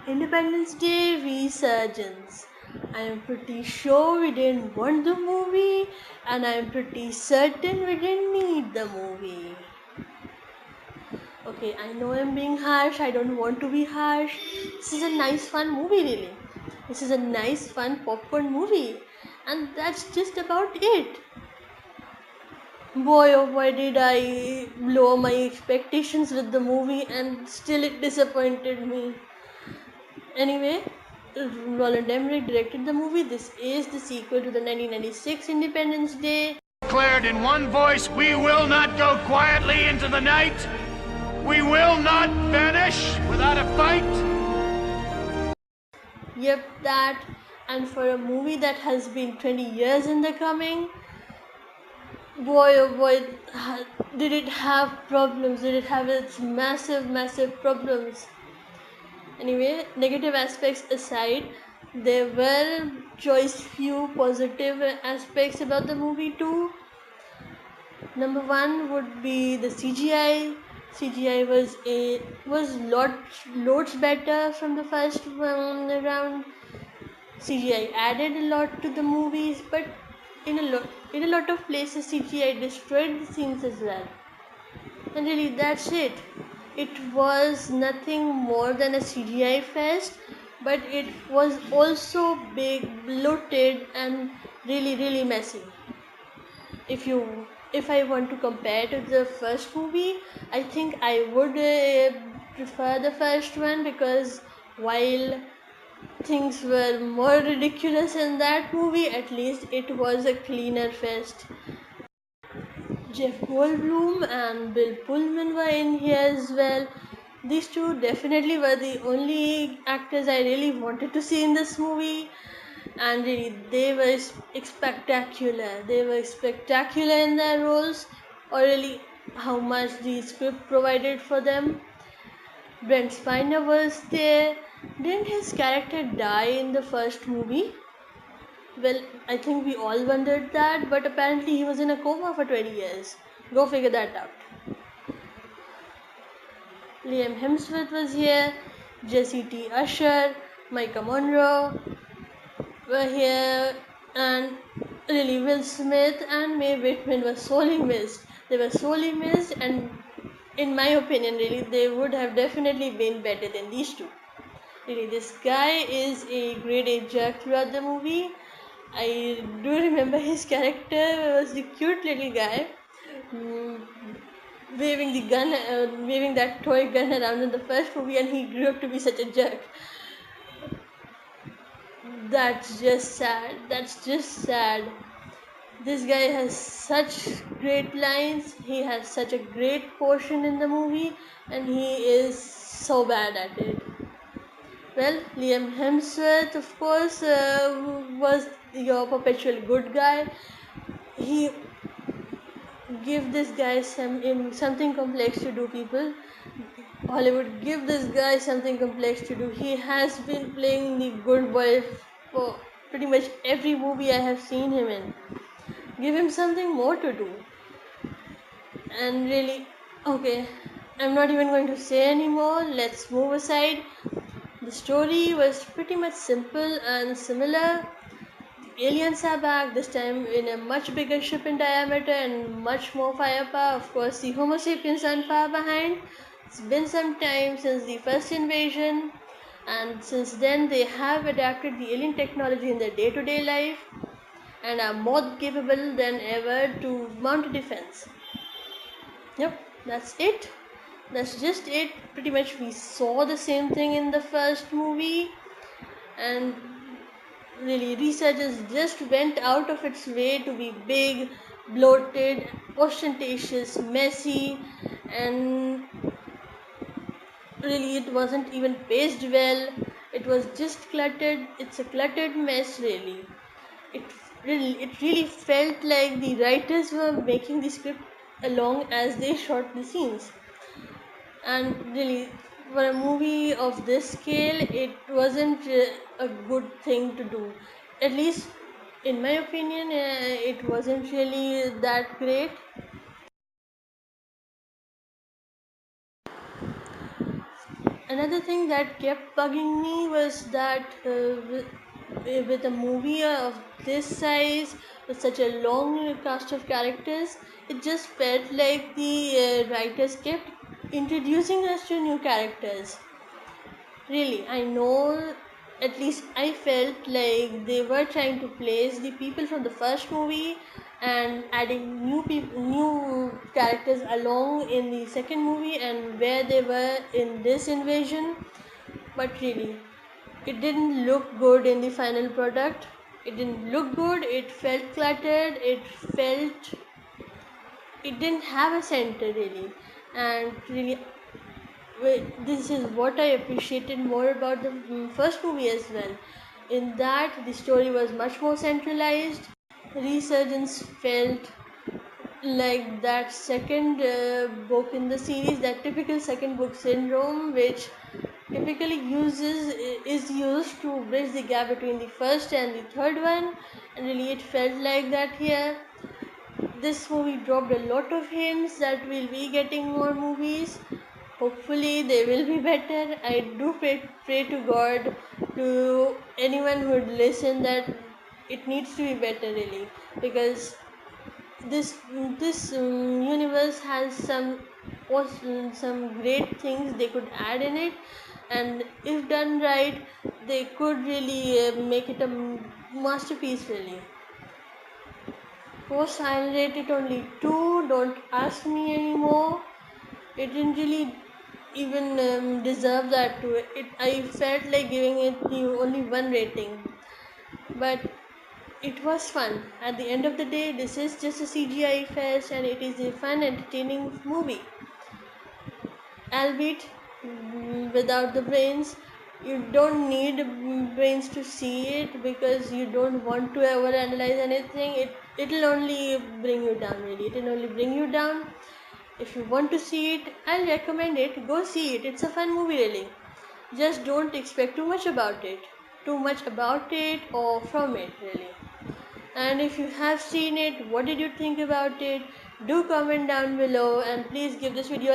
Independence Day Resurgence. I am pretty sure we didn't want the movie, and I am pretty certain we didn't need the movie. Okay, I know I'm being harsh, I don't want to be harsh. This is a nice, fun movie, really. This is a nice, fun popcorn movie, and that's just about it. Boy, oh boy, did I blow my expectations with the movie, and still it disappointed me. Anyway, Roland Emmerich directed the movie. This is the sequel to the 1996 Independence Day. Declared in one voice, we will not go quietly into the night. We will not vanish without a fight. Yep, that. And for a movie that has been 20 years in the coming, boy oh boy, did it have problems. Did it have its massive, massive problems. Anyway, negative aspects aside, there were choice few positive aspects about the movie too. Number one would be the CGI. CGI was loads better from the first one round. CGI added a lot to the movies, but in a lot of places CGI destroyed the scenes as well. And really, that's it. It was nothing more than a CGI fest, but it was also big, bloated, and really, really messy. If I want to compare to the first movie, I think I would prefer the first one, because while things were more ridiculous in that movie, at least it was a cleaner fest. Jeff Goldblum and Bill Pullman were in here as well. These two definitely were the only actors I really wanted to see in this movie, and really they were spectacular. They were spectacular in their roles, or really how much the script provided for them. Brent Spiner was there. Didn't his character die in the first movie? Well, I think we all wondered that, but apparently he was in a coma for 20 years. Go figure that out. Liam Hemsworth was here, Jesse T. Usher, Micah Monroe were here, and really Will Smith and Mae Whitman were sorely missed. They were sorely missed, and in my opinion, really, they would have definitely been better than these two. Really, this guy is a grade A jerk throughout the movie. I do remember his character was the cute little guy, waving that toy gun around in the first movie, and he grew up to be such a jerk. That's just sad. That's just sad. This guy has such great lines. He has such a great portion in the movie, and he is so bad at it. Well, Liam Hemsworth, of course, was your perpetual good guy. He give this guy something complex to do, people. Hollywood, give this guy something complex to do. He has been playing the good boy for pretty much every movie I have seen him in. Give him something more to do. And really, okay, I'm not even going to say anymore. Let's move aside. The story was pretty much simple and similar. The aliens are back, this time in a much bigger ship in diameter and much more firepower. Of course, the Homo sapiens aren't far behind. It's been some time since the first invasion, and since then they have adapted the alien technology in their day-to-day life and are more capable than ever to mount a defense. Yep, that's it. That's just it. Pretty much we saw the same thing in the first movie, and really Resurgence just went out of its way to be big, bloated, ostentatious, messy, and really it wasn't even paced well. It was just cluttered. It's a cluttered mess, really. It really felt like the writers were making the script along as they shot the scenes. And really, for a movie of this scale, it wasn't a good thing to do. At least, in my opinion, it wasn't really that great. Another thing that kept bugging me was that with a movie of this size, with such a long cast of characters, it just felt like the writers kept introducing us to new characters. Really, I know, at least I felt like they were trying to place the people from the first movie and adding new characters along in the second movie and where they were in this invasion. But really, it didn't look good in the final product. It didn't look good. It felt cluttered. It didn't have a center really, and really this is what I appreciated more about the first movie as well. In that, the story was much more centralized. Resurgence felt like that second book in the series, that typical second book syndrome, which typically is used to bridge the gap between the first and the third one, and really it felt like that here. This movie dropped a lot of hints that we'll be getting more movies. Hopefully, they will be better. I do pray to God, to anyone who would listen, that it needs to be better, really, because this universe has some great things they could add in it, and if done right, they could really make it a masterpiece, really. Of course, I'll rate it only 2. Don't ask me anymore. It didn't really even deserve that 2. I felt like giving it the only 1 rating. But it was fun. At the end of the day, this is just a CGI fest and it is a fun, entertaining movie. Albeit without the brains. You don't need brains to see it because you don't want to ever analyze anything. It'll only bring you down, really. It'll only bring you down. If you want to see it, I'll recommend it. Go see it. It's a fun movie, really. Just don't expect too much about it. Too much about it or from it, really. And if you have seen it, what did you think about it? Do comment down below and please give this video a